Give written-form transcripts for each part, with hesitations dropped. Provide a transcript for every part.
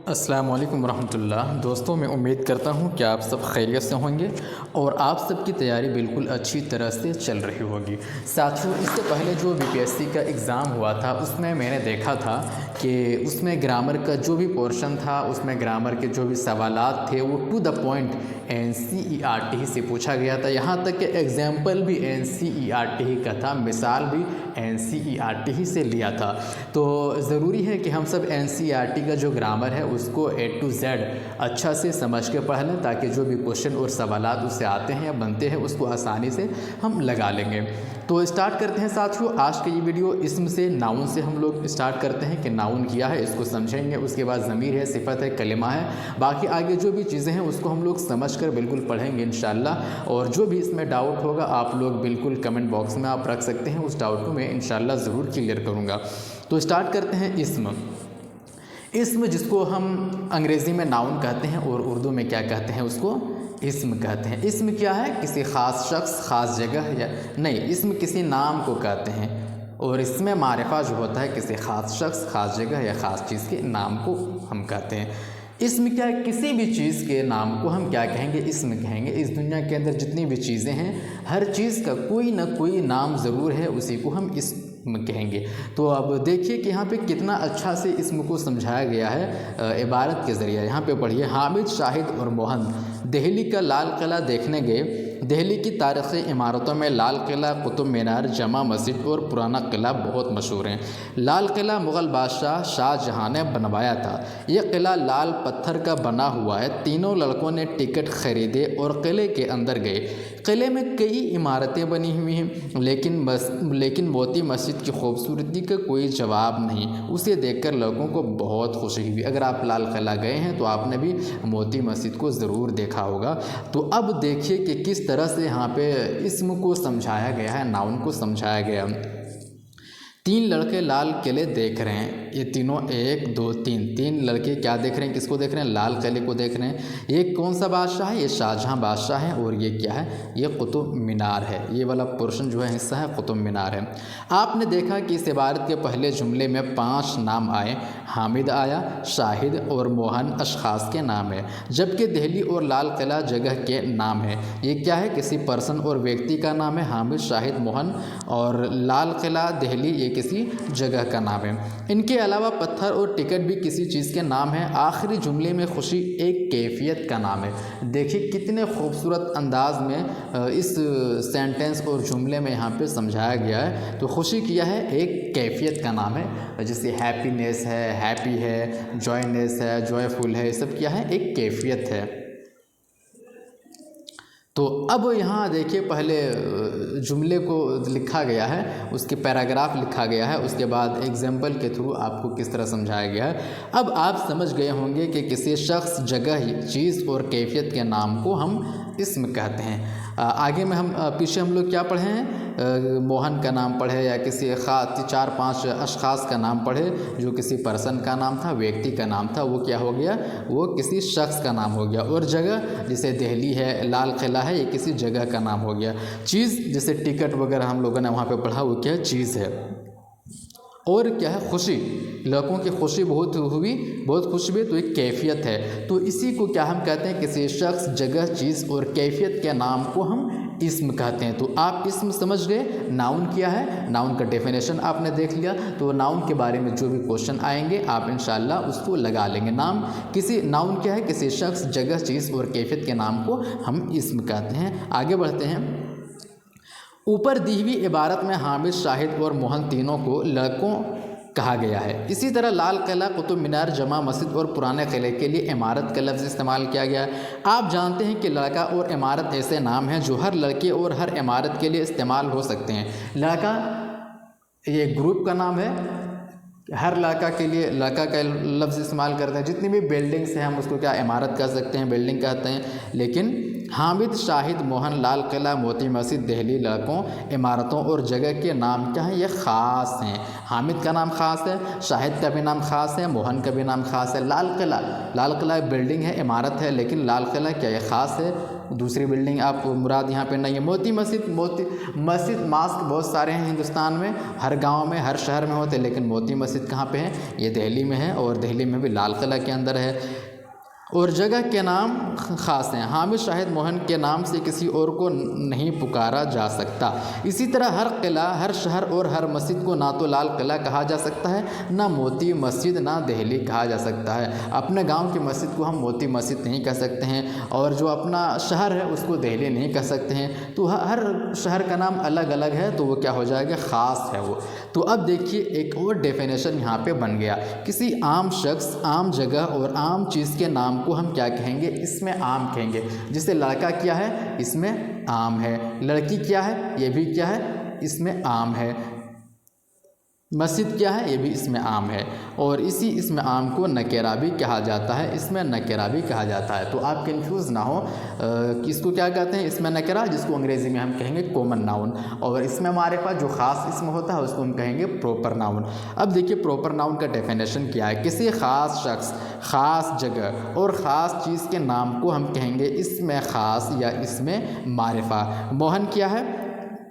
السلام علیکم ورحمۃ اللہ۔ دوستوں، میں امید کرتا ہوں کہ آپ سب خیریت سے ہوں گے اور آپ سب کی تیاری بالکل اچھی طرح سے چل رہی ہوگی۔ ساتھیوں، اس سے پہلے جو BPSC کا ایگزام ہوا تھا اس میں نے دیکھا تھا کہ اس میں گرامر کا جو بھی پورشن تھا، اس میں گرامر کے جو بھی سوالات تھے وہ ٹو دا پوائنٹ NCERT سے پوچھا گیا تھا۔ یہاں تک کہ ایگزامپل بھی NCERT کا تھا، مثال بھی NCERT سے لیا تھا۔ تو ضروری ہے کہ ہم سب NCERT کا جو گرامر ہے اس کو A to Z اچھا سے سمجھ کے پڑھ لیں، تاکہ جو بھی کوشچن اور سوالات اس سے آتے ہیں یا بنتے ہیں اس کو آسانی سے ہم لگا لیں گے۔ تو اسٹارٹ کرتے ہیں ساتھیوں آج کا یہ ویڈیو۔ اسم سے ناؤن سے ہم لوگ اسٹارٹ کرتے ہیں کہ ناؤن کیا ہے، اس کو سمجھیں گے۔ اس کے بعد ضمیر ہے، صفت ہے، کلمہ ہے، باقی آگے جو بھی چیزیں ہیں اس کو ہم لوگ سمجھ کر بالکل پڑھیں گے انشاءاللہ۔ اور جو بھی اس میں ڈاؤٹ ہوگا آپ لوگ بالکل کمنٹ باکس میں آپ رکھ سکتے ہیں، اس ڈاؤٹ کو میں انشاءاللہ ضرور کلیئر کروں گا۔ تو اسٹارٹ کرتے ہیں اسم۔ اسم جس کو ہم انگریزی میں ناؤن کہتے ہیں اور اردو میں کیا کہتے ہیں، اس کو اسم کہتے ہیں۔ اسم کیا ہے؟ کسی خاص شخص، خاص جگہ یا نہیں، اسم کسی نام کو کہتے ہیں، اور اس میں معرفہ جو ہوتا ہے کسی خاص شخص، خاص جگہ یا خاص چیز کے نام کو ہم کہتے ہیں۔ اسم کیا ہے؟ کسی بھی چیز کے نام کو ہم کیا کہیں گے؟ اسم کہیں گے۔ اس دنیا کے اندر جتنی بھی چیزیں ہیں ہر چیز کا کوئی نہ کوئی نام ضرور ہے، اسی کو ہم اسم کہیں گے۔ تو اب دیکھیے کہ یہاں پہ کتنا اچھا سے اسم کو سمجھایا گیا ہے عبارت کے ذریعے۔ یہاں پہ پڑھیے، حامد، شاہد اور موہن دہلی کا لال قلعہ دیکھنے گئے۔ دہلی کی تاریخی عمارتوں میں لال قلعہ، قطب مینار، جامع مسجد اور پرانا قلعہ بہت مشہور ہیں۔ لال قلعہ مغل بادشاہ شاہ جہاں نے بنوایا تھا۔ یہ قلعہ لال پتھر کا بنا ہوا ہے۔ تینوں لڑکوں نے ٹکٹ خریدے اور قلعے کے اندر گئے۔ قلعے میں کئی عمارتیں بنی ہوئی ہیں، لیکن موتی مسجد کی خوبصورتی کا کوئی جواب نہیں۔ اسے دیکھ کر لڑکوں کو بہت خوشی ہوئی۔ اگر آپ لال قلعہ گئے ہیں تو آپ نے بھی موتی مسجد کو ضرور دیکھا ہوگا۔ تو اب دیکھیے کہ کس طرح سے یہاں پہ اسم کو سمجھایا گیا ہے، ناؤن کو سمجھایا گیا۔ تین لڑکے لال قلعے دیکھ رہے ہیں۔ یہ تینوں، ایک دو تین لڑکے کیا دیکھ رہے ہیں؟ کس کو دیکھ رہے ہیں؟ لال قلعے کو دیکھ رہے ہیں۔ یہ کون سا بادشاہ ہے؟ یہ شاہجہاں بادشاہ ہے۔ اور یہ کیا ہے؟ یہ قطب مینار ہے۔ یہ والا پورشن جو ہے، حصہ ہے، قطب مینار ہے۔ آپ نے دیکھا کہ اس عبارت کے پہلے جملے میں 5 نام آئے۔ حامد آیا، شاہد اور موہن اشخاص کے نام ہے، جبکہ دہلی اور لال قلعہ جگہ کے نام ہے۔ یہ کیا ہے؟ کسی پرسن اور ویکتی کا نام ہے، حامد، شاہد، موہن، اور لال قلعہ دہلی یہ کسی جگہ کا نام ہے۔ ان کے علاوہ پتھر اور ٹکٹ بھی کسی چیز کے نام ہیں۔ آخری جملے میں خوشی ایک کیفیت کا نام ہے۔ دیکھیے کتنے خوبصورت انداز میں اس سینٹنس اور جملے میں یہاں پہ سمجھایا گیا ہے۔ تو خوشی کیا ہے؟ ایک کیفیت کا نام ہے، جیسے ہیپینیس ہے، ہیپی ہے، جوائنیس ہے، جوائے فل ہے، یہ سب کیا ہے؟ ایک کیفیت ہے۔ تو اب یہاں دیکھیے پہلے جملے کو لکھا گیا ہے، اس کے پیراگراف لکھا گیا ہے، اس کے بعد ایگزامپل کے تھرو آپ کو کس طرح سمجھایا گیا ہے۔ اب آپ سمجھ گئے ہوں گے کہ کسی شخص، جگہ، چیز اور کیفیت کے نام کو ہم اسم کہتے ہیں۔ آگے میں پیچھے ہم لوگ کیا پڑھے ہیں؟ موہن کا نام پڑھے، یا کسی 4-5 اشخاص کا نام پڑھے، جو کسی پرسن کا نام تھا، ویکتی کا نام تھا، وہ کیا ہو گیا؟ وہ کسی شخص کا نام ہو گیا۔ اور جگہ جیسے دہلی ہے، لال قلعہ ہے، یہ کسی جگہ کا نام ہو گیا۔ چیز جیسے ٹکٹ وغیرہ ہم لوگوں نے وہاں پہ پڑھا، وہ کیا چیز ہے۔ اور کیا ہے؟ خوشی، لڑکوں کی خوشی بہت ہوئی، بہت خوش ہوئے، تو ایک کیفیت ہے۔ تو اسی کو کیا ہم کہتے ہیں؟ کسی شخص، جگہ، چیز اور کیفیت کے نام کو ہم اسم کہتے ہیں۔ تو آپ اسم سمجھ گئے۔ ناؤن کیا ہے؟ ناؤن کا ڈیفینیشن آپ نے دیکھ لیا۔ تو ناؤن کے بارے میں جو بھی کوشچن آئیں گے آپ انشاءاللہ اس کو لگا لیں گے۔ ناؤن کیا ہے؟ کسی شخص، جگہ، چیز اور کیفیت کے نام کو ہم اسم کہتے ہیں۔ آگے بڑھتے ہیں۔ اوپر دی ہوئی عبارت میں حامد، شاہد اور موہن تینوں کو لڑکوں کہا گیا ہے۔ اسی طرح لال قلعہ، قطب مینار، جامع مسجد اور پرانے قلعے کے لیے عمارت کا لفظ استعمال کیا گیا ہے۔ آپ جانتے ہیں کہ لڑکا اور عمارت ایسے نام ہیں جو ہر لڑکے اور ہر عمارت کے لیے استعمال ہو سکتے ہیں۔ لڑکا یہ گروپ کا نام ہے، ہر لڑکا کے لیے لڑکا کا لفظ استعمال کرتے ہیں۔ جتنی بھی بلڈنگس ہیں ہم اس کو کیا عمارت کہہ سکتے ہیں، بلڈنگ کہتے ہیں۔ لیکن حامد، شاہد، موہن، لال قلعہ، موتی مسجد، دہلی، لڑکوں، عمارتوں اور جگہ کے نام کیا ہیں؟ یہ خاص ہیں۔ حامد کا نام خاص ہے، شاہد کا بھی نام خاص ہے، موہن کا بھی نام خاص ہے۔ لال قلعہ بلڈنگ ہے، عمارت ہے، لیکن لال قلعہ کیا یہ خاص ہے؟ دوسری بلڈنگ آپ مراد یہاں پہ نہیں ہے۔ موتی مسجد ماسک بہت سارے ہیں ہندوستان میں، ہر گاؤں میں ہر شہر میں ہوتے ہیں، لیکن موتی مسجد کہاں پہ ہے؟ یہ دہلی میں ہے، اور دہلی میں بھی لال قلعہ کے اندر ہے۔ اور جگہ کے نام خاص ہیں، حامد شاہد موہن کے نام سے کسی اور کو نہیں پکارا جا سکتا۔ اسی طرح ہر قلعہ، ہر شہر اور ہر مسجد کو نہ تو لال قلعہ کہا جا سکتا ہے، نہ موتی مسجد، نہ دہلی کہا جا سکتا ہے۔ اپنے گاؤں کی مسجد کو ہم موتی مسجد نہیں کہہ سکتے ہیں، اور جو اپنا شہر ہے اس کو دہلی نہیں کہہ سکتے ہیں۔ تو ہر شہر کا نام الگ الگ ہے، تو وہ کیا ہو جائے گا؟ خاص ہے وہ۔ تو اب دیکھیے ایک اور ڈیفینیشن یہاں پہ بن گیا، کسی عام شخص، عام جگہ اور عام چیز کے نام کو ہم کیا کہیں گے؟ اسم عام کہیں گے۔ جیسے لڑکا کیا ہے؟ اسم عام ہے۔ لڑکی کیا ہے؟ یہ بھی کیا ہے؟ اسم عام ہے۔ مسجد کیا ہے؟ یہ بھی اسم عام ہے، اور اسی اسم عام کو نکرہ بھی کہا جاتا ہے، اسم نکرہ بھی کہا جاتا ہے۔ تو آپ کنفیوز نہ ہو کہ اس کو کیا کہتے ہیں؟ اسم نکرہ، جس کو انگریزی میں ہم کہیں گے کامن ناؤن، اور اسم معرفہ جو خاص اسم ہوتا ہے اس کو ہم کہیں گے پراپر ناؤن۔ اب دیکھیے پراپر ناؤن کا ڈیفینیشن کیا ہے؟ کسی خاص شخص، خاص جگہ اور خاص چیز کے نام کو ہم کہیں گے اسم خاص یا اسم معرفہ۔ موہن کیا ہے؟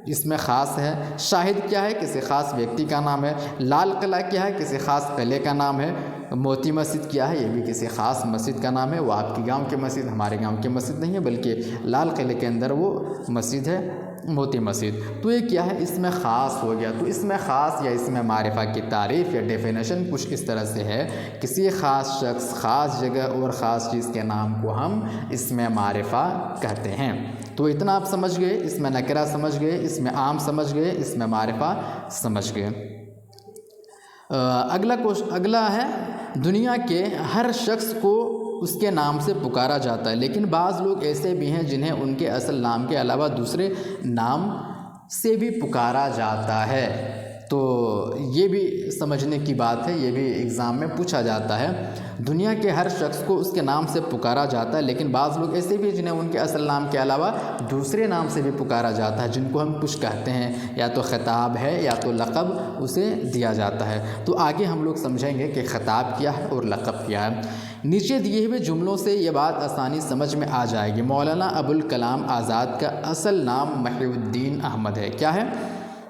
اس میں خاص ہے۔ شاہد کیا ہے؟ کسی خاص ویکتی کا نام ہے۔ لال قلعہ کیا ہے؟ کسی خاص قلعے کا نام ہے۔ موتی مسجد کیا ہے؟ یہ بھی کسی خاص مسجد کا نام ہے، وہ آپ کی گاؤں کی مسجد، ہمارے گاؤں کی مسجد نہیں ہے، بلکہ لال قلعے کے اندر وہ مسجد ہے، موتی مسجد۔ تو یہ کیا ہے؟ اس میں خاص ہو گیا۔ تو اس میں خاص یا اس میں معرفہ کی تعریف یا ڈیفینیشن کچھ اس طرح سے ہے، کسی خاص شخص، خاص جگہ اور خاص چیز کے نام کو ہم اس میں معرفہ کہتے ہیں۔ تو اتنا آپ سمجھ گئے، اس میں نکرہ سمجھ گئے، اس میں عام سمجھ گئے، اس میں معرفہ سمجھ گئے۔ اگلا ہے، دنیا کے ہر شخص کو اس کے نام سے پکارا جاتا ہے، لیکن بعض لوگ ایسے بھی ہیں جنہیں ان کے اصل نام کے علاوہ دوسرے نام سے بھی پکارا جاتا ہے۔ تو یہ بھی سمجھنے کی بات ہے، یہ بھی ایگزام میں پوچھا جاتا ہے۔ دنیا کے ہر شخص کو اس کے نام سے پکارا جاتا ہے، لیکن بعض لوگ ایسے بھی ہیں جنہیں ان کے اصل نام کے علاوہ دوسرے نام سے بھی پکارا جاتا ہے، جن کو ہم کچھ کہتے ہیں، یا تو خطاب ہے یا تو لقب اسے دیا جاتا ہے۔ تو آگے ہم لوگ سمجھیں گے کہ خطاب کیا ہے اور لقب کیا ہے۔ نیچے دیے ہوئے جملوں سے یہ بات آسانی سمجھ میں آ جائے گی۔ مولانا ابوالکلام آزاد کا اصل نام محی الدین احمد ہے۔ کیا ہے؟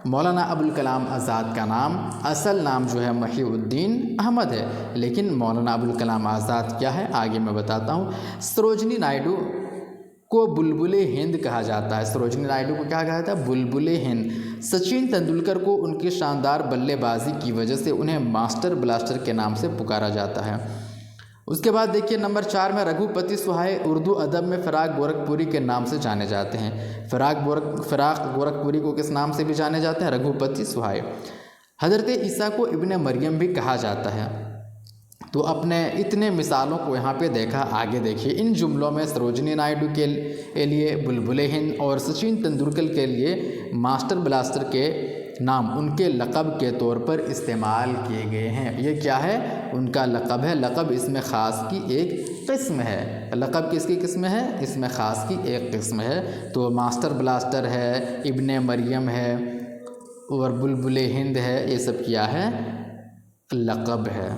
مولانا ابوالکلام آزاد کا نام، اصل نام جو ہے محی الدین احمد ہے، لیکن مولانا ابوالکلام آزاد کیا ہے؟ آگے میں بتاتا ہوں۔ سروجنی نائیڈو کو بلبل ہند کہا جاتا ہے۔ سروجنی نائیڈو کو کیا کہا جاتا ہے؟ بلبل ہند۔ سچن تندولکر کو ان کی شاندار بلے بازی کی وجہ سے انہیں ماسٹر بلاسٹر کے نام سے پکارا جاتا ہے۔ اس کے بعد دیکھیے نمبر 4 میں رگھوپتی سہائے اردو ادب میں فراق گورکھپوری کے نام سے جانے جاتے ہیں۔ فراق گورکھپوری کو کس نام سے بھی جانے جاتے ہیں؟ رگھوپتی سہائے۔ حضرت عیسیٰ کو ابن مریم بھی کہا جاتا ہے۔ تو اپنے اتنے مثالوں کو یہاں پہ دیکھا، آگے دیکھیے ان جملوں میں سروجنی نائیڈو کے لیے بلبل ہند اور سچن تندولکر کے لیے ماسٹر بلاسٹر کے نام ان کے لقب کے طور پر استعمال کیے گئے ہیں۔ یہ کیا ہے؟ ان کا لقب ہے۔ لقب اسم خاص کی ایک قسم ہے۔ لقب کس کی قسم ہے؟ اسم خاص کی ایک قسم ہے۔ تو ماسٹر بلاسٹر ہے، ابن مریم ہے اور بلبل ہند ہے، یہ سب کیا ہے؟ لقب ہے۔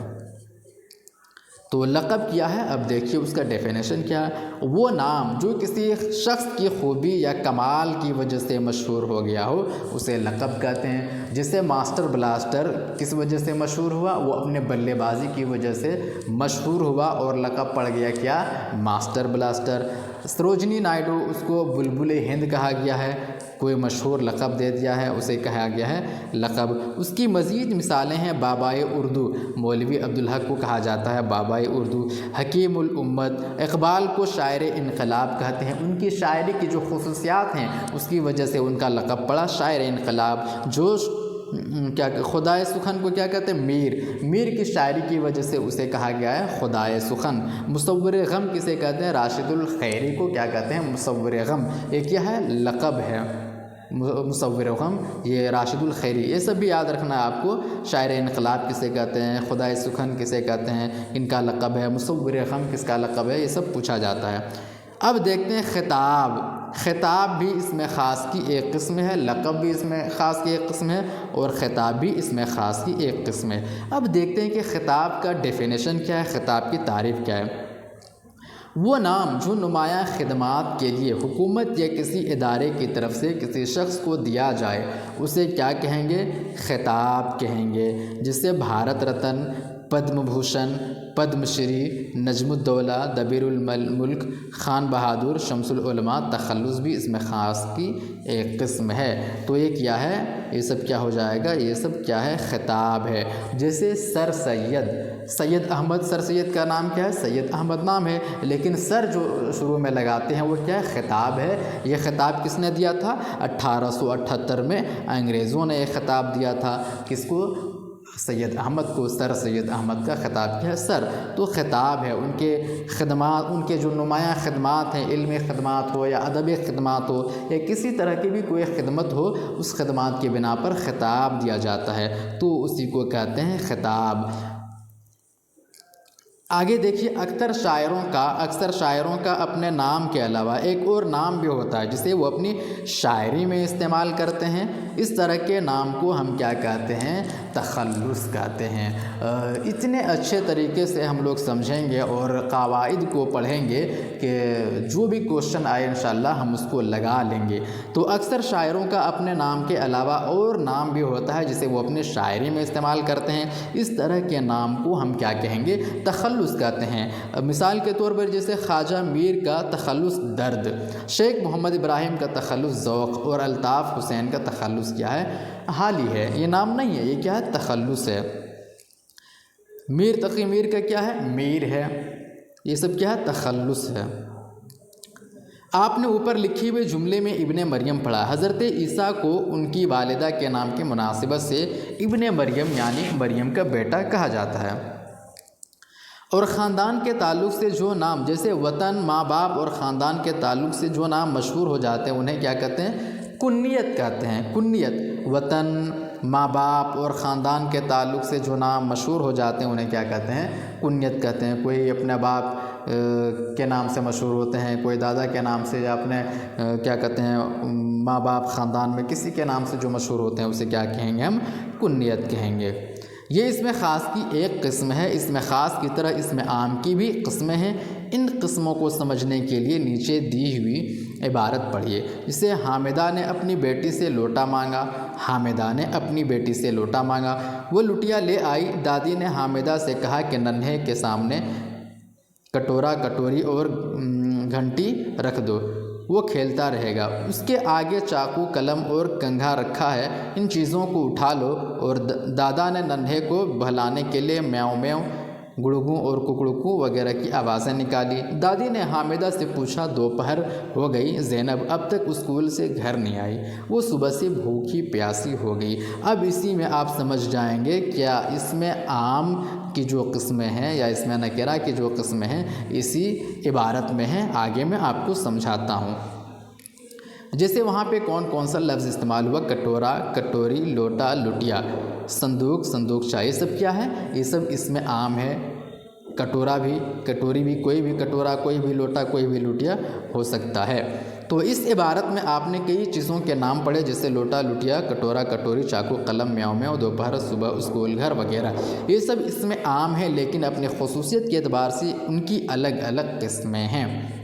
تو لقب کیا ہے؟ اب دیکھیے اس کا ڈیفینیشن کیا ہے۔ وہ نام جو کسی شخص کی خوبی یا کمال کی وجہ سے مشہور ہو گیا ہو اسے لقب کہتے ہیں۔ جیسے ماسٹر بلاسٹر کس وجہ سے مشہور ہوا؟ وہ اپنے بلے بازی کی وجہ سے مشہور ہوا اور لقب پڑ گیا کیا؟ Master blaster. سروجنی نائیڈو اس کو بلبل ہند کہا گیا ہے، کوئی مشہور لقب دے دیا ہے، اسے کہا گیا ہے لقب۔ اس کی مزید مثالیں ہیں بابائے اردو، مولوی عبدالحق کو کہا جاتا ہے بابائے اردو۔ حکیم الامت، اقبال کو شاعر انقلاب کہتے ہیں، ان کی شاعری کی جو خصوصیات ہیں اس کی وجہ سے ان کا لقب پڑا شاعر انقلاب۔ جو خدائے سخن کو کیا کہتے ہیں؟ میر کی شاعری کی وجہ سے اسے کہا گیا ہے خدائے سخن۔ مصور غم کسے کہتے ہیں؟ راشد الخیری کو کیا کہتے ہیں؟ مصور غم۔ یہ کیا ہے؟ لقب ہے مصور غم، یہ راشد الخیری۔ یہ سب بھی یاد رکھنا ہے آپ کو، شاعر انقلاب کسے کہتے ہیں، خدائے سخن کسے کہتے ہیں، ان کا لقب ہے، مصور غم کس کا لقب ہے، یہ سب پوچھا جاتا ہے۔ اب دیکھتے ہیں خطاب۔ خطاب بھی اس میں خاص کی ایک قسم ہے، لقب بھی اس میں خاص کی ایک قسم ہے، اور خطاب بھی اس میں خاص کی ایک قسم ہے۔ اب دیکھتے ہیں کہ خطاب کا ڈیفینیشن کیا ہے، خطاب کی تعریف کیا ہے۔ وہ نام جو نمایاں خدمات کے لیے حکومت یا کسی ادارے کی طرف سے کسی شخص کو دیا جائے اسے کیا کہیں گے؟ خطاب کہیں گے، جسے بھارت رتن، پدم بھوشن، پدم شری، نجم الدولہ، دبیر الملک، خان بہادر، شمس العلماء، تخلص بھی اس میں خاص کی ایک قسم ہے۔ تو یہ کیا ہے؟ یہ سب کیا ہو جائے گا؟ یہ سب کیا ہے؟ خطاب ہے۔ جیسے سر سید، سید احمد، سر سید کا نام کیا ہے؟ سید احمد نام ہے، لیکن سر جو شروع میں لگاتے ہیں وہ کیا ہے؟ خطاب ہے۔ یہ خطاب کس نے دیا تھا؟ 1878 میں انگریزوں نے یہ خطاب دیا تھا۔ کس کو؟ سید احمد کو۔ سر سید احمد کا خطاب کیا ہے؟ سر۔ تو خطاب ہے، ان کے خدمات، ان کے جو نمایاں خدمات ہیں، علمی خدمات ہو یا ادبی خدمات ہو یا کسی طرح کی بھی کوئی خدمت ہو، اس خدمات کی بنا پر خطاب دیا جاتا ہے، تو اسی کو کہتے ہیں خطاب۔ آگے دیکھیے، اکثر شاعروں کا اپنے نام کے علاوہ ایک اور نام بھی ہوتا ہے جسے وہ اپنی شاعری میں استعمال کرتے ہیں۔ اس طرح کے نام کو ہم کیا کہتے ہیں؟ تخلص کہتے ہیں۔ اتنے اچھے طریقے سے ہم لوگ سمجھیں گے اور قواعد کو پڑھیں گے کہ جو بھی کوشچن آئے انشاءاللہ ہم اس کو لگا لیں گے۔ تو اکثر شاعروں کا اپنے نام کے علاوہ اور نام بھی ہوتا ہے جسے وہ اپنے شاعری میں استعمال کرتے ہیں۔ اس طرح کے نام کو ہم کیا کہیں گے؟ تخلص کہتے ہیں۔ مثال کے طور پر جیسے خواجہ میر کا تخلص درد، شیخ محمد ابراہیم کا تخلص ذوق اور الطاف حسین کا تخلص کیا ہے؟ حالی ہے۔ یہ نام نہیں ہے، یہ کیا ہے؟ تخلص ہے۔ میر تقی میر کا کیا ہے؟ میر ہے۔ یہ سب کیا ہے؟ تخلص ہے۔ آپ نے اوپر لکھی ہوئے جملے میں ابن مریم پڑھا۔ حضرت عیسیٰ کو ان کی والدہ کے نام کی مناسبت سے ابن مریم یعنی مریم کا بیٹا کہا جاتا ہے۔ اور خاندان کے تعلق سے جو نام، جیسے وطن، ماں باپ اور خاندان کے تعلق سے جو نام مشہور ہو جاتے ہیں انہیں کیا کہتے ہیں؟ کنیت کہتے ہیں۔ کنیت، وطن، ماں باپ اور خاندان کے تعلق سے جو نام مشہور ہو جاتے ہیں انہیں کیا کہتے ہیں؟ کنیت کہتے ہیں۔ کوئی اپنے باپ کے نام سے مشہور ہوتے ہیں، کوئی دادا کے نام سے، یا اپنے کیا کہتے ہیں ماں باپ خاندان میں کسی کے نام سے جو مشہور ہوتے ہیں اسے کیا کہیں گے؟ ہم کنیت کہیں گے۔ یہ اس میں خاص کی ایک قسم ہے۔ اس میں خاص کی طرح اس میں عام کی بھی قسمیں ہیں۔ ان قسموں کو سمجھنے کے لیے نیچے دی ہوئی عبارت پڑھیے، جسے حامدہ نے اپنی بیٹی سے لوٹا مانگا۔ حامدہ نے اپنی بیٹی سے لوٹا مانگا، وہ لٹیا لے آئی۔ دادی نے حامدہ سے کہا کہ ننھے کے سامنے کٹورا، کٹوری اور گھنٹی رکھ دو، وہ کھیلتا رہے گا۔ اس کے آگے چاقو، قلم اور کنگھا رکھا ہے، ان چیزوں کو اٹھا لو۔ اور دادا نے ننھے کو بہلانے کے لیے میاؤں میاؤں، گڑگوں اور ککڑکوں وغیرہ کی آوازیں نکالی۔ دادی نے حامدہ سے پوچھا، دوپہر ہو گئی، زینب اب تک اسکول سے گھر نہیں آئی، وہ صبح سے بھوکی پیاسی ہو گئی۔ اب اسی میں آپ سمجھ جائیں گے کیا اس میں عام کی جو قسمیں ہیں یا اس میں نکرہ کی جو قسمیں ہیں اسی عبارت میں ہیں۔ آگے میں آپ کو سمجھاتا ہوں۔ جیسے وہاں پہ کون کون سا لفظ استعمال ہوا؟ کٹورا، کٹوری، لوٹا، لٹیا، صندوق، صندوقچہ، یہ سب کیا ہے؟ یہ سب اس میں عام ہے۔ کٹورا بھی، کٹوری بھی، کوئی بھی کٹورا، کوئی بھی لوٹا، کوئی بھی لٹیا ہو سکتا ہے۔ تو اس عبارت میں آپ نے کئی چیزوں کے نام پڑھے، جیسے لوٹا، لٹیا، کٹورا، کٹوری، چاقو، قلم، میاؤں میاؤں، دوپہر، صبح، اسکول، گھر وغیرہ۔ یہ سب اس میں عام ہیں، لیکن اپنی خصوصیت کے اعتبار سے ان کی الگ الگ قسمیں ہیں۔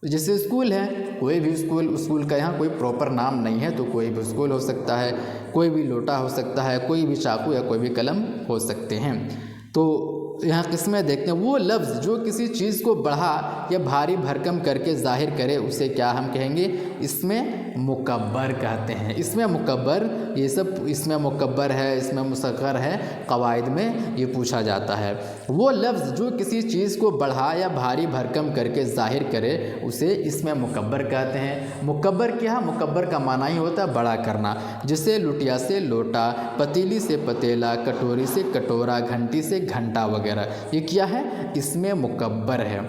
جیسے اسکول ہے، کوئی بھی اسکول کا یہاں کوئی پراپر نام نہیں ہے، تو کوئی بھی اسکول ہو سکتا ہے، کوئی بھی لوٹا ہو سکتا ہے، کوئی بھی چاقو یا کوئی بھی قلم ہو سکتے ہیں۔ تو یہاں قسمیں دیکھتے ہیں۔ وہ لفظ جو کسی چیز کو بڑھا یا بھاری بھرکم کر کے ظاہر کرے اسے کیا ہم کہیں گے؟ اس میں مکبر کہتے ہیں۔ اس میں مکبر، یہ سب اس میں مکبر ہے، اس میں مصغر ہے، قواعد میں یہ پوچھا جاتا ہے۔ وہ لفظ جو کسی چیز کو بڑھا یا بھاری بھرکم کر کے ظاہر کرے اسے اس میں مکبر کہتے ہیں۔ مکبر کیا؟ مکبر کا معنی ہی ہوتا ہے بڑا کرنا، جیسے لٹیا سے لوٹا، پتیلی سے پتیلا، کٹوری سے کٹورا، گھنٹی سے گھنٹا وغیرہ، یہ کیا ہے؟ اس میں مکبر ہے۔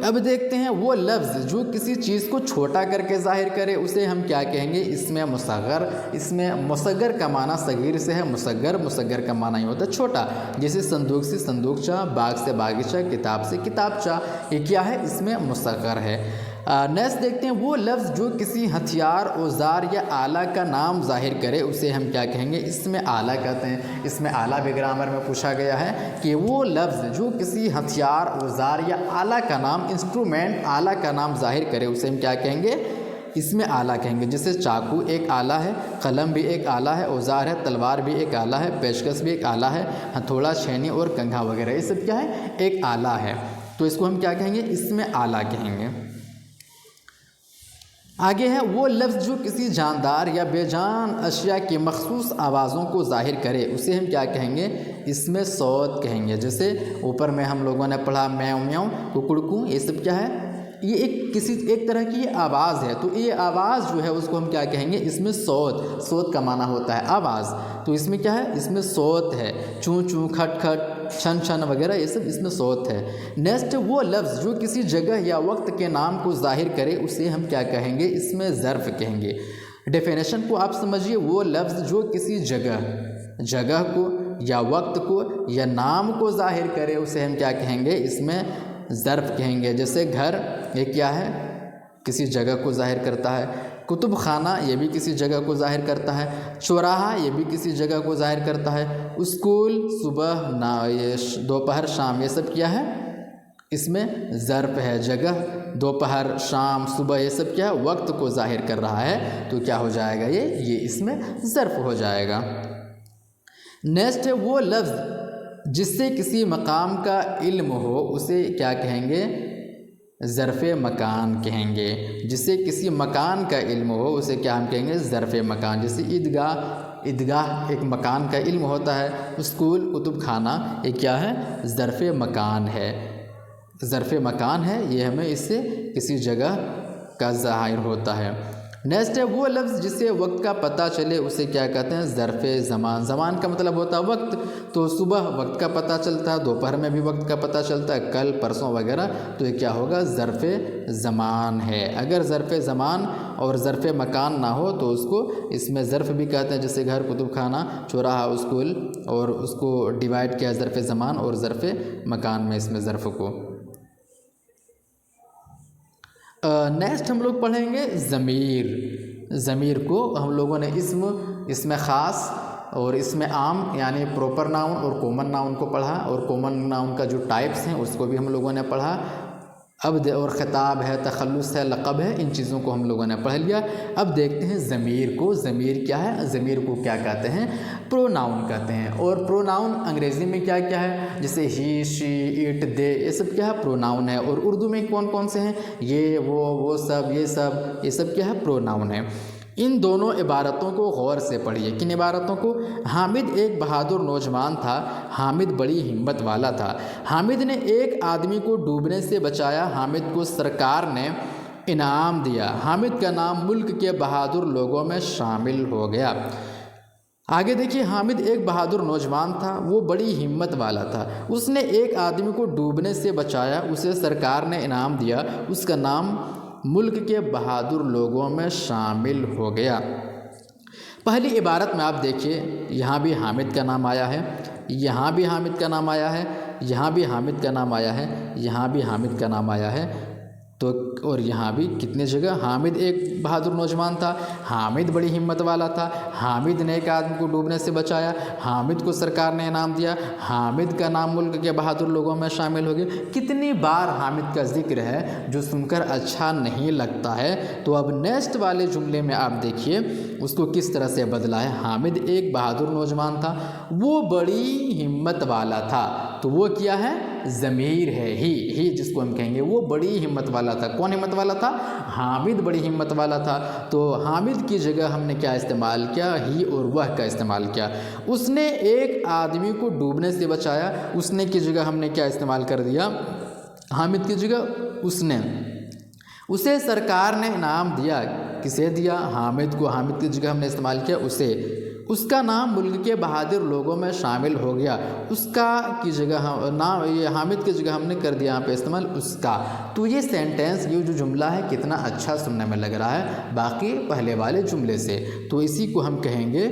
اب دیکھتے ہیں وہ لفظ جو کسی چیز کو چھوٹا کر کے ظاہر کرے اسے ہم کیا کہیں گے؟ اس میں مصغر۔ اس میں مصغر کا معنی صغیر سے ہے، مصغر کا معنی ہی ہوتا ہے چھوٹا، جیسے صندوق سے صندوقچہ، باغ سے باغیچہ، کتاب سے کتابچہ، یہ کیا ہے؟ اس میں مصغر ہے۔ نیکسٹ دیکھتے ہیں وہ لفظ جو کسی ہتھیار، اوزار یا آلہ کا نام ظاہر کرے اسے ہم کیا کہیں گے؟ اسم آلہ کہتے ہیں۔ اسم آلہ بھی گرامر میں پوچھا گیا ہے کہ وہ لفظ جو کسی ہتھیار، اوزار یا آلہ کا نام، انسٹرومنٹ آلہ کا نام ظاہر کرے اسے ہم کیا کہیں گے؟ اسم آلہ کہیں گے۔ جیسے چاقو ایک آلہ ہے، قلم بھی ایک آلہ ہے، اوزار ہے، تلوار بھی ایک آلہ ہے، پیچکس بھی ایک آلہ ہے، ہتھوڑا، چھینی اور کنگھا وغیرہ یہ سب کیا ہے؟ ایک آلہ ہے۔ تو اس کو ہم کیا کہیں گے؟ اسم آلہ کہیں گے۔ آگے ہے وہ لفظ جو کسی جاندار یا بے جان اشیاء کی مخصوص آوازوں کو ظاہر کرے اسے ہم کیا کہیں گے؟ اسم صوت کہیں گے۔ جیسے اوپر میں ہم لوگوں نے پڑھا میاؤں میاؤں، ککڑکوں، یہ سب کیا ہے؟ یہ ایک طرح کی آواز ہے۔ تو یہ آواز جو ہے اس کو ہم کیا کہیں گے؟ اسم صوت۔ صوت کا معنی ہوتا ہے آواز، تو اس میں کیا ہے؟ اسم صوت ہے۔ چوں چوں، کھٹ کھٹ، چھن چھن وغیرہ یہ سب اسم صوت ہے۔ نیکسٹ وہ لفظ جو کسی جگہ یا وقت کے نام کو ظاہر کرے اسے ہم کیا کہیں گے؟ اسم ظرف کہیں گے۔ ڈیفینیشن کو آپ سمجھیے، وہ لفظ جو کسی جگہ کو یا وقت کو یا نام کو ظاہر کرے اسے ہم کیا کہیں گے؟ اسم ظرف کہیں گے۔ جیسے گھر یہ کیا ہے؟ کسی جگہ کو ظاہر کرتا ہے۔ کتب خانہ یہ بھی کسی جگہ کو ظاہر کرتا ہے۔ چوراہا یہ بھی کسی جگہ کو ظاہر کرتا ہے۔ اسکول، صبح، دوپہر، شام یہ سب کیا ہے؟ اس میں ظرف ہے۔ جگہ، دوپہر، شام، صبح یہ سب کیا ہے؟ وقت کو ظاہر کر رہا ہے، تو کیا ہو جائے گا؟ یہ اس میں ظرف ہو جائے گا۔ نیکسٹ ہے وہ لفظ جس سے کسی مقام کا علم ہو اسے کیا کہیں گے؟ ظرف مکان کہیں گے۔ جس سے کسی مکان کا علم ہو اسے کیا ہم کہیں گے؟ ظرف مکان۔ جیسے عیدگاہ ایک مکان کا علم ہوتا ہے۔ اسکول، کتب خانہ یہ کیا ہے؟ ظرف مکان ہے۔ ظرف مکان ہے، یہ ہمیں اس سے کسی جگہ کا ظاہر ہوتا ہے۔ نیکسٹ ہے وہ لفظ جس سے وقت کا پتہ چلے اسے کیا کہتے ہیں؟ ظرف زمان۔ زمان کا مطلب ہوتا ہے وقت، تو صبح وقت کا پتہ چلتا ہے، دوپہر میں بھی وقت کا پتہ چلتا ہے، کل، پرسوں وغیرہ، تو یہ کیا ہوگا؟ ظرف زمان ہے۔ اگر ظرف زمان اور ظرف مکان نہ ہو تو اس کو اس میں ظرف بھی کہتے ہیں۔ جیسے گھر، کتب خانہ، چوراہا، اسکول، اور اس کو ڈیوائڈ کیا ظرف زمان اور ظرف مکان میں، اس میں ظرف کو۔ نیکسٹ ہم لوگ پڑھیں گے ضمیر۔ ضمیر کو ہم لوگوں نے اسم خاص اور اسم عام یعنی پراپر ناؤن اور کامن ناؤن کو پڑھا، اور کامن ناؤن کا جو ٹائپس ہیں اس کو بھی ہم لوگوں نے پڑھا۔ عبد اور خطاب ہے، تخلص ہے، لقب ہے، ان چیزوں کو ہم لوگوں نے پڑھ لیا۔ اب دیکھتے ہیں ضمیر کو۔ ضمیر کیا ہے؟ ضمیر کو کیا کہتے ہیں؟ پروناؤن کہتے ہیں۔ اور پروناؤن انگریزی میں کیا کیا ہے؟ جیسے ہی، شی، اٹ، دے یہ سب کیا ہے؟ پروناؤن ہے۔ اور اردو میں کون کون سے ہیں؟ یہ، وہ سب، یہ سب کیا ہے؟ پروناؤن ہے۔ ان دونوں عبارتوں کو غور سے پڑھیے۔ کن عبارتوں کو؟ حامد ایک بہادر نوجوان تھا، حامد بڑی ہمت والا تھا، حامد نے ایک آدمی کو ڈوبنے سے بچایا، حامد کو سرکار نے انعام دیا، حامد کا نام ملک کے بہادر لوگوں میں شامل ہو گیا۔ آگے دیکھیے، حامد ایک بہادر نوجوان تھا، وہ بڑی ہمت والا تھا، اس نے ایک آدمی کو ڈوبنے سے بچایا، اسے سرکار نے انعام دیا، اس کا نام ملک کے بہادر لوگوں میں شامل ہو گیا۔ پہلی عبارت میں آپ دیکھیے، یہاں بھی حامد کا نام آیا ہے، یہاں بھی حامد کا نام آیا ہے، یہاں بھی حامد کا نام آیا ہے، یہاں بھی حامد کا نام آیا ہے، تو اور یہاں بھی کتنے جگہ؟ حامد ایک بہادر نوجوان تھا، حامد بڑی ہمت والا تھا، حامد نے ایک آدمی کو ڈوبنے سے بچایا، حامد کو سرکار نے انعام دیا، حامد کا نام ملک کے بہادر لوگوں میں شامل ہو گیا۔ کتنی بار حامد کا ذکر ہے جو سن کر اچھا نہیں لگتا ہے۔ تو اب نیکسٹ والے جملے میں آپ دیکھیے اس کو کس طرح سے بدلا ہے۔ حامد ایک بہادر نوجوان تھا، وہ بڑی ہمت والا تھا، تو وہ کیا ہے؟ ضمیر ہے، ہی جس کو ہم کہیں گے، وہ بڑی ہمت والا تھا۔ کون ہمت والا تھا؟ حامد بڑی ہمت والا تھا۔ تو حامد کی جگہ ہم نے کیا استعمال کیا؟ ہی اور وہ کا استعمال کیا۔ اس نے ایک آدمی کو ڈوبنے سے بچایا، اس نے کی جگہ ہم نے کیا استعمال کر دیا؟ حامد کی جگہ اس نے۔ اسے سرکار نے انعام دیا، کسے دیا؟ حامد کو۔ حامد کی جگہ ہم نے استعمال کیا اسے۔ اس کا نام ملک کے بہادر لوگوں میں شامل ہو گیا، اس کا کی جگہ نام، یہ حامد کی جگہ ہم نے کر دیا یہاں پہ استعمال اس کا۔ تو یہ سینٹینس، یہ جو جملہ ہے کتنا اچھا سننے میں لگ رہا ہے باقی پہلے والے جملے سے۔ تو اسی کو ہم کہیں گے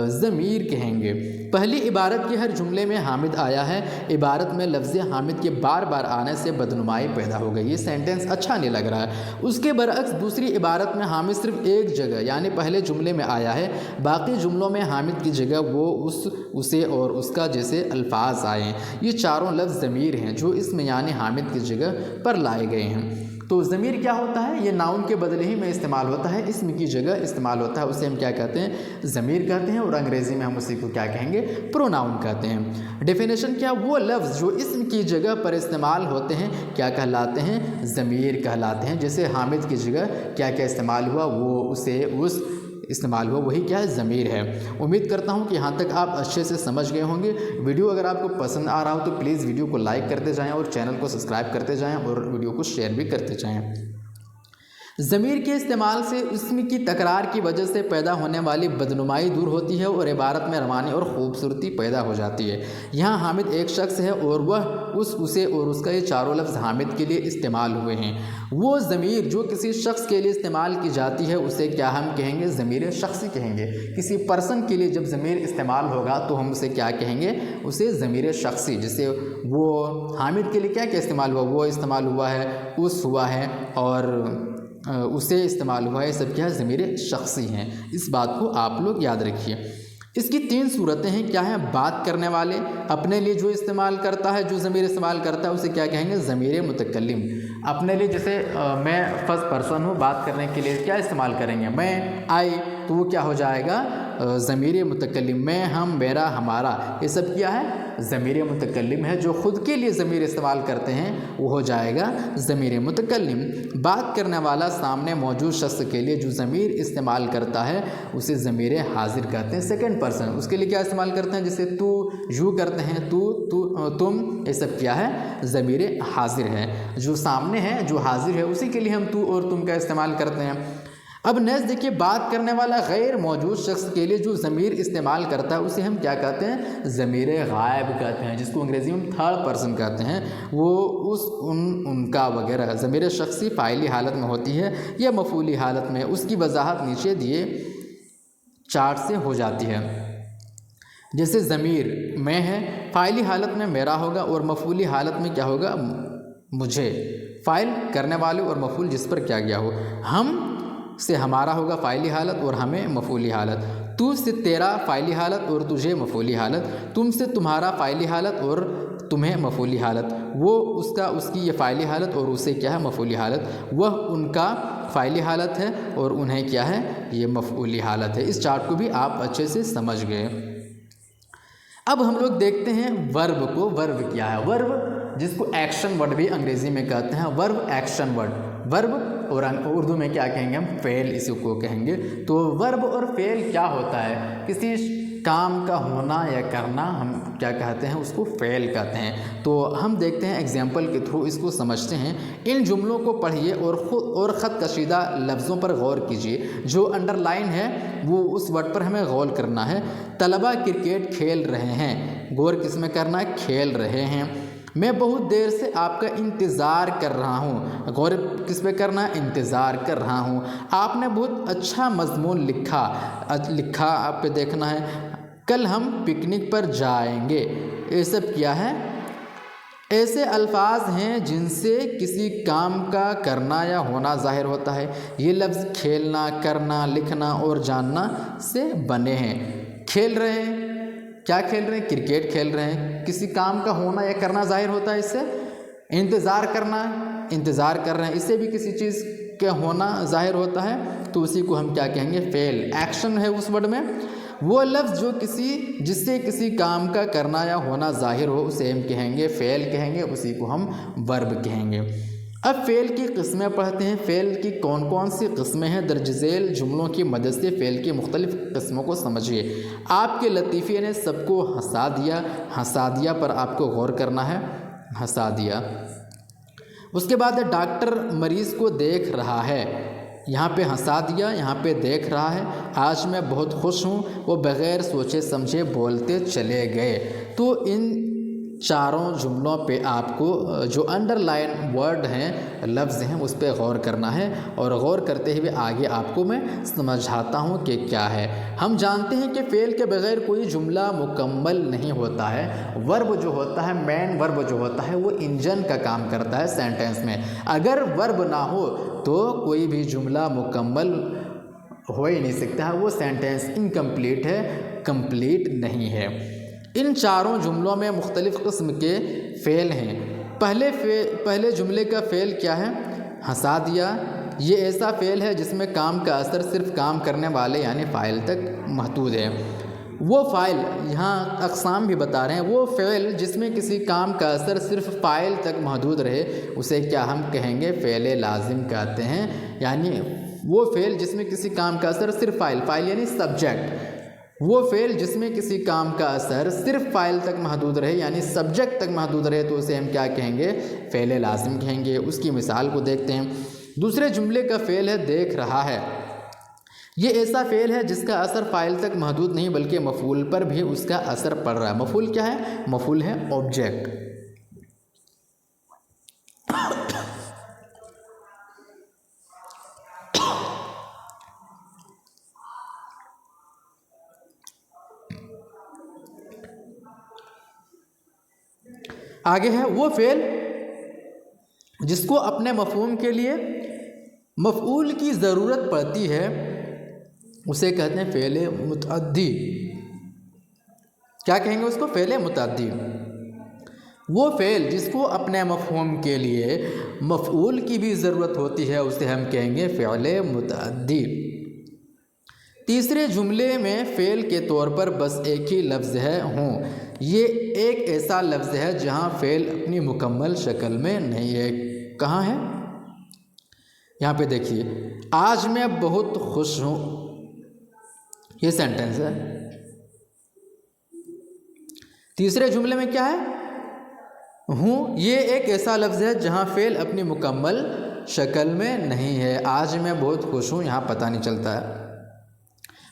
ضمیر کہیں گے۔ پہلی عبارت کے ہر جملے میں حامد آیا ہے، عبارت میں لفظ حامد کے بار بار آنے سے بدنمائی پیدا ہو گئی۔ یہ سینٹنس اچھا نہیں لگ رہا ہے۔ اس کے برعکس دوسری عبارت میں حامد صرف ایک جگہ یعنی پہلے جملے میں آیا ہے، باقی جملوں میں حامد کی جگہ وہ، اس، اسے اور اس کا جیسے الفاظ آئے ہیں۔ یہ چاروں لفظ ضمیر ہیں جو اس میں یعنی حامد کی جگہ پر لائے گئے ہیں۔ تو ضمیر کیا ہوتا ہے؟ یہ ناؤن کے بدلے ہی میں استعمال ہوتا ہے، اسم کی جگہ استعمال ہوتا ہے، اسے ہم کیا کہتے ہیں؟ ضمیر کہتے ہیں، اور انگریزی میں ہم اسی کو کیا کہیں گے؟ پروناؤن کہتے ہیں۔ ڈیفینیشن کیا؟ وہ لفظ جو اسم کی جگہ پر استعمال ہوتے ہیں کیا کہلاتے ہیں؟ ضمیر کہلاتے ہیں۔ جیسے حامد کی جگہ کیا کیا استعمال ہوا؟ وہ، اسے، اس استعمال ہوا، وہی کیا ہے؟ ضمیر ہے۔ امید کرتا ہوں کہ یہاں تک آپ اچھے سے سمجھ گئے ہوں گے۔ ویڈیو اگر آپ کو پسند آ رہا ہو تو پلیز ویڈیو کو لائک کرتے جائیں اور چینل کو سبسکرائب کرتے جائیں اور ویڈیو کو شیئر بھی کرتے جائیں۔ ضمیر کے استعمال سے اسم کی تکرار کی وجہ سے پیدا ہونے والی بدنمائی دور ہوتی ہے اور عبارت میں روانی اور خوبصورتی پیدا ہو جاتی ہے۔ یہاں حامد ایک شخص ہے اور وہ، اس، اسے اور اس کا، یہ چاروں لفظ حامد کے لیے استعمال ہوئے ہیں۔ وہ ضمیر جو کسی شخص کے لیے استعمال کی جاتی ہے اسے کیا ہم کہیں گے؟ ضمیر شخصی کہیں گے۔ کسی پرسن کے لیے جب ضمیر استعمال ہوگا تو ہم اسے کیا کہیں گے؟ اسے ضمیر شخصی۔ جیسے وہ حامد کے لیے کیا کیا استعمال ہوا؟ وہ استعمال ہوا ہے، اس ہوا ہے اور اسے استعمال ہوا ہے، یہ سب کیا ہے؟ ضمیر شخصی ہیں۔ اس بات کو آپ لوگ یاد رکھیے۔ اس کی تین صورتیں ہیں، کیا ہیں؟ بات کرنے والے اپنے لیے جو استعمال کرتا ہے، جو ضمیر استعمال کرتا ہے اسے کیا کہیں گے؟ ضمیر متکلم۔ اپنے لیے جیسے میں فرسٹ پرسن ہوں، بات کرنے کے لیے کیا استعمال کریں گے؟ میں، آئی، تو وہ کیا ہو جائے گا؟ ضمیر متکلم۔ میں، ہم، میرا، ہمارا، یہ سب کیا ہے؟ ضمیر متکلم ہے۔ جو خود کے لیے ضمیر استعمال کرتے ہیں وہ ہو جائے گا ضمیر متکلم۔ بات کرنے والا سامنے موجود شخص کے لیے جو ضمیر استعمال کرتا ہے اسے ضمیر حاضر کہتے ہیں۔ سیکنڈ پرسن اس کے لیے کیا استعمال کرتے ہیں؟ جیسے تو، یو کرتے ہیں، تو، تم، یہ سب کیا ہے؟ ضمیر حاضر ہے۔ جو سامنے ہے، جو حاضر ہے، اسی کے لیے ہم تو اور تم کا استعمال کرتے ہیں۔ اب نیکسٹ دیکھیے، بات کرنے والا غیر موجود شخص کے لیے جو ضمیر استعمال کرتا ہے اسے ہم کیا کہتے ہیں؟ ضمیر غائب کہتے ہیں، جس کو انگریزی میں تھرڈ پرسن کہتے ہیں۔ وہ، اس، ان کا وغیرہ۔ ضمیر شخصی فاعلی حالت میں ہوتی ہے یا مفعولی حالت میں، اس کی وضاحت نیچے دیے چارٹ سے ہو جاتی ہے۔ جیسے ضمیر میں ہے، فاعلی حالت میں میرا ہوگا اور مفعولی حالت میں کیا ہوگا؟ مجھے۔ فاعل کرنے والے اور مفعول جس پر کیا گیا ہو۔ ہم سے ہمارا ہوگا فاعلی حالت اور ہمیں مفعولی حالت۔ تو سے تیرا فاعلی حالت اور تجھے مفعولی حالت۔ تم سے تمہارا فاعلی حالت اور تمہیں مفعولی حالت۔ وہ، اس کا، اس کی، یہ فاعلی حالت اور اسے کیا ہے؟ مفعولی حالت۔ وہ، ان کا فاعلی حالت ہے اور انہیں کیا ہے؟ یہ مفعولی حالت ہے۔ اس چارٹ کو بھی آپ اچھے سے سمجھ گئے۔ اب ہم لوگ دیکھتے ہیں ورب کو۔ ورب کیا ہے؟ ورب جس کو ایکشن ورڈ بھی انگریزی میں کہتے ہیں، ورب ایکشن ورڈ۔ ورب اور اردو میں کیا کہیں گے؟ ہم فعل اسی کو کہیں گے۔ تو ورب اور فعل کیا ہوتا ہے؟ کسی کام کا ہونا یا کرنا ہم کیا کہتے ہیں؟ اس کو فعل کہتے ہیں۔ تو ہم دیکھتے ہیں ایگزامپل کے تھرو اس کو سمجھتے ہیں۔ ان جملوں کو پڑھیے اور خط کشیدہ لفظوں پر غور کیجیے۔ جو انڈر لائن ہے وہ اس ورڈ پر ہمیں غور کرنا ہے۔ طلبہ کرکٹ کھیل رہے ہیں، غور کس میں کرنا ہے؟ کھیل رہے ہیں۔ میں بہت دیر سے آپ کا انتظار کر رہا ہوں، غور کس پہ کرنا ہے؟ انتظار کر رہا ہوں۔ آپ نے بہت اچھا مضمون لکھا آپ پہ دیکھنا ہے۔ کل ہم پکنک پر جائیں گے۔ یہ سب کیا ہے؟ ایسے الفاظ ہیں جن سے کسی کام کا کرنا یا ہونا ظاہر ہوتا ہے۔ یہ لفظ کھیلنا، کرنا، لکھنا اور جاننا سے بنے ہیں۔ کھیل رہے ہیں، کیا کھیل رہے ہیں؟ کرکٹ کھیل رہے ہیں۔ کسی کام کا ہونا یا کرنا ظاہر ہوتا ہے اس سے۔ انتظار کرنا، انتظار کر رہے ہیں، اس سے بھی کسی چیز کا ہونا ظاہر ہوتا ہے، تو اسی کو ہم کیا کہیں گے؟ فعل۔ ایکشن ہے اس ورڈ میں۔ وہ لفظ جو جس سے کسی کام کا کرنا یا ہونا ظاہر ہو اسے ہم کہیں گے فعل کہیں گے، اسی کو ہم ورب کہیں گے۔ اب فعل کی قسمیں پڑھتے ہیں۔ فعل کی کون کون سی قسمیں ہیں؟ درج ذیل جملوں کی مدد سے فعل کی مختلف قسموں کو سمجھیے۔ آپ کے لطیفے نے سب کو ہنسا دیا۔ ہنسا دیا پر آپ کو غور کرنا ہے، ہنسا دیا۔ اس کے بعد ڈاکٹر مریض کو دیکھ رہا ہے، یہاں پہ ہنسا دیا، یہاں پہ دیکھ رہا ہے۔ آج میں بہت خوش ہوں، وہ بغیر سوچے سمجھے بولتے چلے گئے۔ تو ان چاروں جملوں پہ آپ کو جو انڈر لائن ورڈ ہیں، لفظ ہیں، اس پہ غور کرنا ہے، اور غور کرتے ہوئے آگے آپ کو میں سمجھاتا ہوں کہ کیا ہے۔ ہم جانتے ہیں کہ فعل کے بغیر کوئی جملہ مکمل نہیں ہوتا ہے۔ ورب جو ہوتا ہے، مین ورب جو ہوتا ہے، وہ انجن کا کام کرتا ہے سینٹینس میں۔ اگر ورب نہ ہو تو کوئی بھی جملہ مکمل ہو ہی نہیں سکتا ہے، وہ سینٹینس انکمپلیٹ ہے، کمپلیٹ نہیں ہے۔ ان چاروں جملوں میں مختلف قسم کے فعل ہیں۔ پہلے جملے کا فعل کیا ہے؟ ہنسا دیا۔ یہ ایسا فعل ہے جس میں کام کا اثر صرف کام کرنے والے یعنی فاعل تک محدود ہے۔ وہ فاعل، یہاں اقسام بھی بتا رہے ہیں، وہ فعل جس میں کسی کام کا اثر صرف فاعل تک محدود رہے اسے کیا ہم کہیں گے؟ فعل لازم کہتے ہیں۔ یعنی وہ فعل جس میں کسی کام کا اثر صرف فاعل یعنی سبجیکٹ، وہ فعل جس میں کسی کام کا اثر صرف فاعل تک محدود رہے یعنی سبجیکٹ تک محدود رہے تو اسے ہم کیا کہیں گے؟ فعل لازم کہیں گے۔ اس کی مثال کو دیکھتے ہیں۔ دوسرے جملے کا فعل ہے دیکھ رہا ہے۔ یہ ایسا فعل ہے جس کا اثر فاعل تک محدود نہیں بلکہ مفعول پر بھی اس کا اثر پڑ رہا ہے۔ مفعول کیا ہے؟ مفعول ہے آبجیکٹ۔ آگے ہے وہ فعل جس کو اپنے مفہوم کے لیے مفعول کی ضرورت پڑتی ہے اسے کہتے ہیں فعل متعدی۔ کیا کہیں گے اس کو؟ فعل متعدی۔ وہ فعل جس کو اپنے مفہوم کے لیے مفعول کی بھی ضرورت ہوتی ہے اسے ہم کہیں گے فعل متعدی۔ تیسرے جملے میں فعل کے طور پر بس ایک ہی لفظ ہے ہوں۔ یہ ایک ایسا لفظ ہے جہاں فعل اپنی مکمل شکل میں نہیں ہے۔ کہاں ہے؟ یہاں پہ دیکھیے، آج میں بہت خوش ہوں، یہ سینٹینس ہے۔ تیسرے جملے میں کیا ہے؟ ہوں۔ یہ ایک ایسا لفظ ہے جہاں فعل اپنی مکمل شکل میں نہیں ہے۔ آج میں بہت خوش ہوں یہاں پتہ نہیں چلتا ہے۔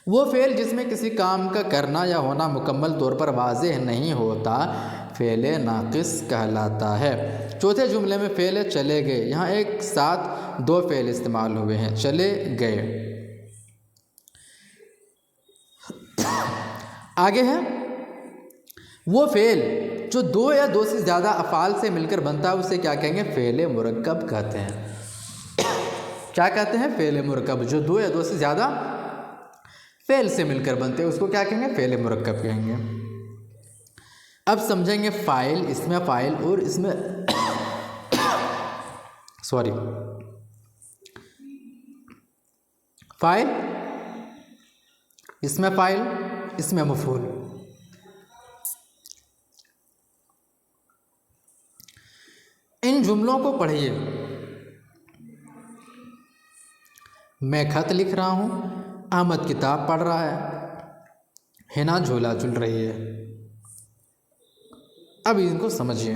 وہ فعل جس میں کسی کام کا کرنا یا ہونا مکمل طور پر واضح نہیں ہوتا فعل ناقص کہلاتا ہے۔ چوتھے جملے میں فعل ہے چلے گئے۔ یہاں ایک ساتھ دو فعل استعمال ہوئے ہیں، چلے گئے۔ آگے ہے وہ فعل جو دو یا دو سے زیادہ افعال سے مل کر بنتا ہے اسے کیا کہیں گے؟ فعل مرکب کہتے ہیں۔ کیا کہتے ہیں؟ فعل مرکب۔ جو دو یا دو سے زیادہ فعل سے مل کر بنتے ہیں اس کو کیا کہیں گے؟ فعل مرکب کہیں گے۔ اب سمجھیں گے فاعل، اس میں فاعل اور اس میں فاعل، اس میں فاعل، اس میں مفعول۔ ان جملوں کو پڑھیے۔ میں خط لکھ رہا ہوں، احمد کتاب پڑھ رہا ہے، حنا جھولا جھول رہی ہے۔ اب ان کو سمجھیے۔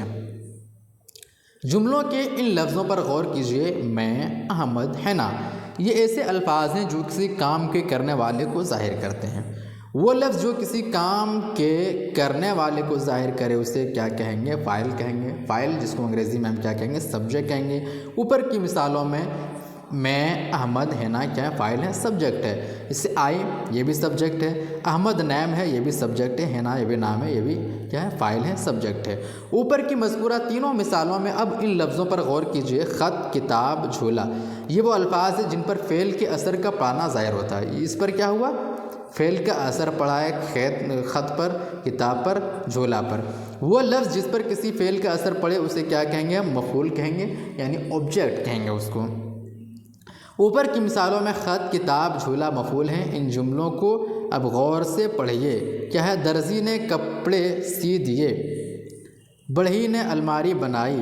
جملوں کے ان لفظوں پر غور کیجیے۔ میں، احمد، حنا، یہ ایسے الفاظ ہیں جو کسی کام کے کرنے والے کو ظاہر کرتے ہیں۔ وہ لفظ جو کسی کام کے کرنے والے کو ظاہر کرے اسے کیا کہیں گے؟ فاعل کہیں گے۔ فاعل جس کو انگریزی میں ہم کیا کہیں گے؟ سبجیکٹ کہیں گے۔ اوپر کی مثالوں میں احمد، حنا کیا ہے؟ فاعل ہے، سبجیکٹ ہے۔ اس سے آئی، یہ بھی سبجیکٹ ہے۔ احمد نام ہے، یہ بھی سبجیکٹ ہے۔ حنا یہ بھی نام ہے، یہ بھی کیا ہے؟ فاعل ہے، سبجیکٹ ہے۔ اوپر کی مذکورہ تینوں مثالوں میں اب ان لفظوں پر غور کیجیے۔ خط، کتاب، جھولا، یہ وہ الفاظ ہیں جن پر فعل کے اثر کا پڑنا ظاہر ہوتا ہے۔ اس پر کیا ہوا؟ فعل کا اثر پڑا ہے، خط پر، کتاب پر، جھولا پر۔ وہ لفظ جس پر کسی فعل کا اثر پڑے اسے کیا کہیں گے؟ مفعول کہیں گے، یعنی آبجیکٹ کہیں گے اس کو۔ اوپر کی مثالوں میں خط، کتاب، جھولا مفعول ہیں۔ ان جملوں کو اب غور سے پڑھیے۔ کیا ہے؟ درزی نے کپڑے سی دیے، بڑھئی نے الماری بنائی،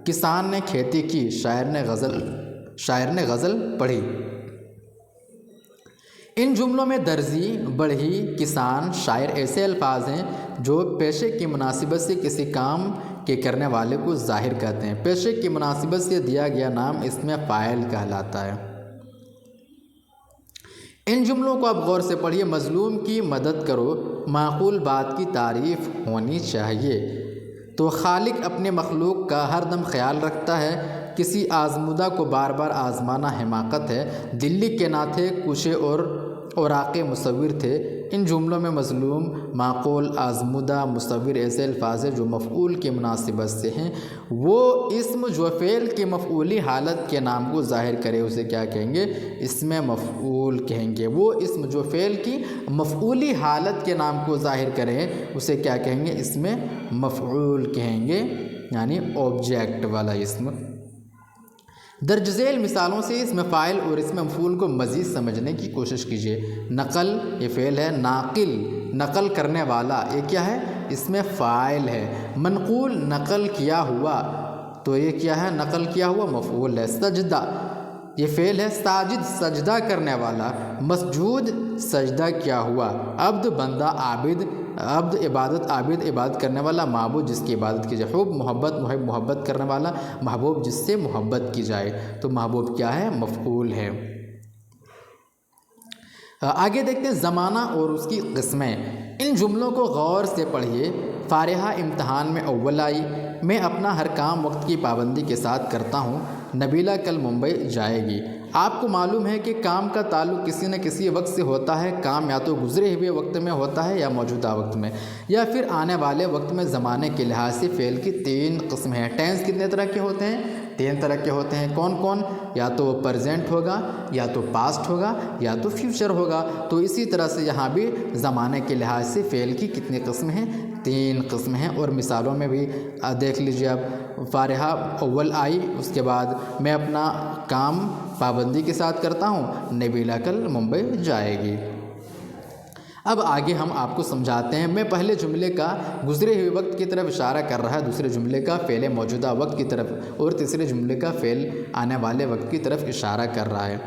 کسان نے کھیتی کی، شاعر نے غزل پڑھی۔ ان جملوں میں درزی، بڑھئی، کسان، شاعر ایسے الفاظ ہیں جو پیشے کی مناسبت سے کسی کام کے کرنے والے کو ظاہر کرتے ہیں۔ پیشے کی مناسبت سے دیا گیا نام اس میں فاعل کہلاتا ہے۔ ان جملوں کو اب غور سے پڑھیے۔ مظلوم کی مدد کرو، معقول بات کی تعریف ہونی چاہیے۔ تو خالق اپنے مخلوق کا ہر دم خیال رکھتا ہے، کسی آزمودہ کو بار بار آزمانا حماقت ہے، دلی کے نہ تھے کوشے اور اوراق مصور تھے۔ ان جملوں میں مظلوم، معقول، آزمودہ، مصور ایسے الفاظ ہیں جو مفعول کی مناسبت سے ہیں۔ وہ اسم جو فعل کی مفعولی حالت کے نام کو ظاہر کرے اسے کیا کہیں گے؟ اسم مفعول کہیں گے۔ وہ اسم جو فعل کی مفعولی حالت کے نام کو ظاہر کرے اسے کیا کہیں گے؟ اسم مفعول کہیں گے، یعنی آبجیکٹ والا اسم۔ درج ذیل مثالوں سے اسم فاعل اور اسم مفعول کو مزید سمجھنے کی کوشش کیجیے۔ نقل یہ فعل ہے، ناقل نقل کرنے والا یہ کیا ہے؟ اسم فاعل ہے۔ منقول نقل کیا ہوا تو یہ کیا ہے؟ نقل کیا ہوا مفعول ہے۔ سجدہ یہ فعل ہے، ساجد سجدہ کرنے والا، مسجود سجدہ کیا ہوا۔ عبد بندہ، عابد عبد عبادت، عابد عبادت کرنے والا، معبود جس کی عبادت کی جائے، حب محبت، محب محبت کرنے والا، محبوب جس سے محبت کی جائے۔ تو محبوب کیا ہے؟ مفعول ہے۔ آگے دیکھتے ہیں زمانہ اور اس کی قسمیں۔ ان جملوں کو غور سے پڑھیے۔ فارحہ امتحان میں اول آئی، میں اپنا ہر کام وقت کی پابندی کے ساتھ کرتا ہوں، نبیلہ کل ممبئی جائے گی۔ آپ کو معلوم ہے کہ کام کا تعلق کسی نہ کسی وقت سے ہوتا ہے۔ کام یا تو گزرے ہوئے وقت میں ہوتا ہے یا موجودہ وقت میں یا پھر آنے والے وقت میں۔ زمانے کے لحاظ سے فعل کی 3 قسمیں ہیں۔ ٹینس کتنے طرح کے ہوتے ہیں؟ 3 طرح کے ہوتے ہیں۔ کون کون؟ یا تو وہ پرزینٹ ہوگا، یا تو پاسٹ ہوگا، یا تو فیوچر ہوگا۔ تو اسی طرح سے یہاں بھی زمانے کے لحاظ سے فعل کی کتنی قسمیں ہیں؟ 3 قسمیں ہیں۔ اور مثالوں میں بھی دیکھ لیجیے اب۔ فارحہ اول آئی، اس کے بعد میں اپنا کام پابندی کے ساتھ کرتا ہوں، نبیلہ کل ممبئی جائے گی۔ اب آگے ہم آپ کو سمجھاتے ہیں۔ میں پہلے جملے کا گزرے ہوئے وقت کی طرف اشارہ کر رہا ہے، دوسرے جملے کا فعل موجودہ وقت کی طرف، اور تیسرے جملے کا فعل آنے والے وقت کی طرف اشارہ کر رہا ہے۔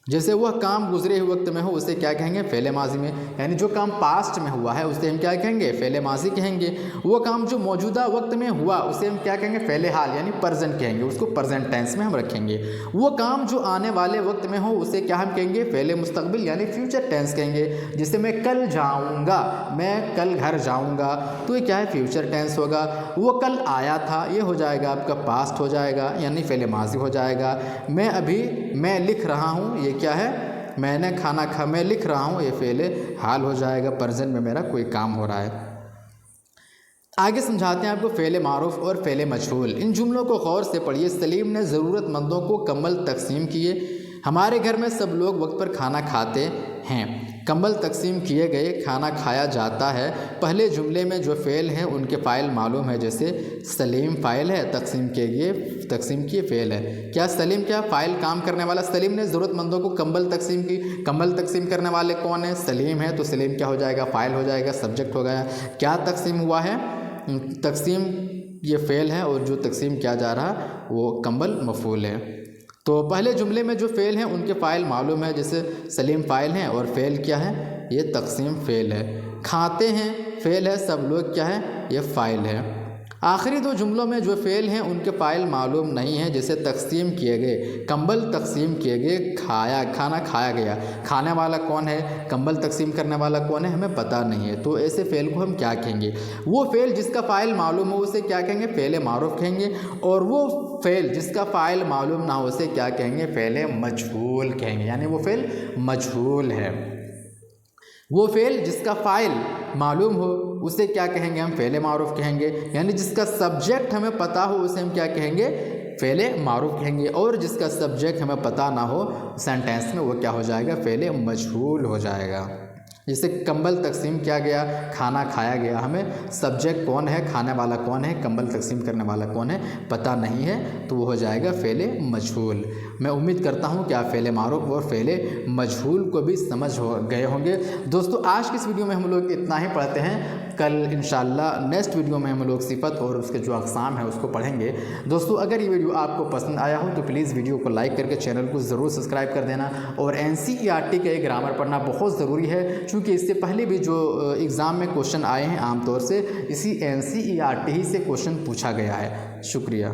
جیسے وہ کام گزرے ہوئے وقت میں ہو اسے کیا کہیں گے؟ فعل ماضی میں، یعنی جو کام پاسٹ میں ہوا ہے اسے ہم کیا کہیں گے؟ فعل ماضی کہیں گے۔ وہ کام جو موجودہ وقت میں ہوا اسے ہم کیا کہیں گے؟ فعل حال یعنی پرزنٹ کہیں گے، اس کو پرزنٹ ٹینس میں ہم رکھیں گے۔ وہ کام جو آنے والے وقت میں ہو اسے کیا ہم کہیں گے؟ فعل مستقبل یعنی فیوچر ٹینس کہیں گے۔ جیسے میں کل جاؤں گا، میں کل گھر جاؤں گا، تو یہ کیا ہے؟ فیوچر ٹینس ہوگا۔ وہ کل آیا تھا، یہ ہو جائے گا آپ کا پاسٹ ہو جائے گا یعنی فعل ماضی ہو جائے گا۔ میں لکھ رہا ہوں، یہ کیا ہے؟ میں نے کھانا میں لکھ رہا ہوں، یہ فعل حال ہو جائے گا، پرزنٹ میں میرا کوئی کام ہو رہا ہے۔ آگے سمجھاتے ہیں آپ کو فعل معروف اور فعل مجہول۔ ان جملوں کو غور سے پڑھیے۔ سلیم نے ضرورت مندوں کو کمبل تقسیم کیے۔ ہمارے گھر میں سب لوگ وقت پر کھانا کھاتے ہیں۔ کمبل تقسیم کیے گئے، کھانا کھایا جاتا ہے۔ پہلے جملے میں جو فعل ہیں ان کے فاعل معلوم ہے، جیسے سلیم فاعل ہے، تقسیم کیے فعل ہے۔ کیا سلیم کیا فاعل کام کرنے والا؟ سلیم نے ضرورت مندوں کو کمبل تقسیم کی۔ کمبل تقسیم کرنے والے کون ہیں؟ سلیم ہے، تو سلیم کیا ہو جائے گا؟ فاعل ہو جائے گا، سبجیکٹ ہو گیا۔ کیا تقسیم ہوا ہے؟ تقسیم یہ فعل ہے، اور جو تقسیم کیا جا رہا وہ کمبل مفعول ہے۔ تو پہلے جملے میں جو فعل ہیں ان کے فاعل معلوم ہے، جیسے سلیم فاعل ہیں اور فعل کیا ہے؟ یہ تقسیم فعل ہے۔ کھاتے ہیں فعل ہے، سب لوگ کیا ہے؟ یہ فاعل ہے۔ آخری 2 جملوں میں جو فعل ہیں ان کے فاعل معلوم نہیں ہیں، جیسے تقسیم کیے گئے، کمبل تقسیم کیے گئے، کھانا کھایا گیا۔ کھانے والا کون ہے؟ کمبل تقسیم کرنے والا کون ہے؟ ہمیں پتہ نہیں ہے، تو ایسے فعل کو ہم کیا کہیں گے؟ وہ فعل جس کا فاعل معلوم ہو اسے کیا کہیں گے؟ فعل معروف کہیں گے، اور وہ فعل جس کا فاعل معلوم نہ ہو اسے کیا کہیں گے؟ فعل مجہول کہیں گے، یعنی وہ فعل مجہول ہے۔ وہ فعل جس کا فاعل معلوم ہو اسے کیا کہیں گے؟ ہم فعل معروف کہیں گے، یعنی جس کا سبجیکٹ ہمیں پتہ ہو اسے ہم کیا کہیں گے؟ فعل معروف کہیں گے، اور جس کا سبجیکٹ ہمیں پتہ نہ ہو سینٹینس میں وہ کیا ہو جائے گا؟ فعل مجہول ہو جائے گا۔ جیسے کمبل تقسیم کیا گیا، کھانا کھایا گیا، ہمیں سبجیکٹ کون ہے، کھانے والا کون ہے، کمبل تقسیم کرنے والا کون ہے پتہ نہیں ہے، تو وہ ہو جائے گا فعل مجہول۔ میں امید کرتا ہوں کہ آپ فعل معروف اور فعل مجہول کو بھی سمجھ گئے ہوں گے۔ دوستو آج کی اس ویڈیو میں ہم لوگ اتنا ہی پڑھتے ہیں، کل انشاءاللہ نیکسٹ ویڈیو میں ہم لوگ صفت اور اس کے جو اقسام ہیں اس کو پڑھیں گے۔ دوستو اگر یہ ویڈیو آپ کو پسند آیا ہو تو پلیز ویڈیو کو لائک کر کے چینل کو ضرور سبسکرائب کر دینا، اور NCERT کا یہ گرامر پڑھنا بہت ضروری ہے، چونکہ اس سے پہلے بھی جو ایگزام میں کوشچن آئے ہیں عام طور سے اسی NCERT ہی سے کوشچن پوچھا گیا ہے۔ شکریہ۔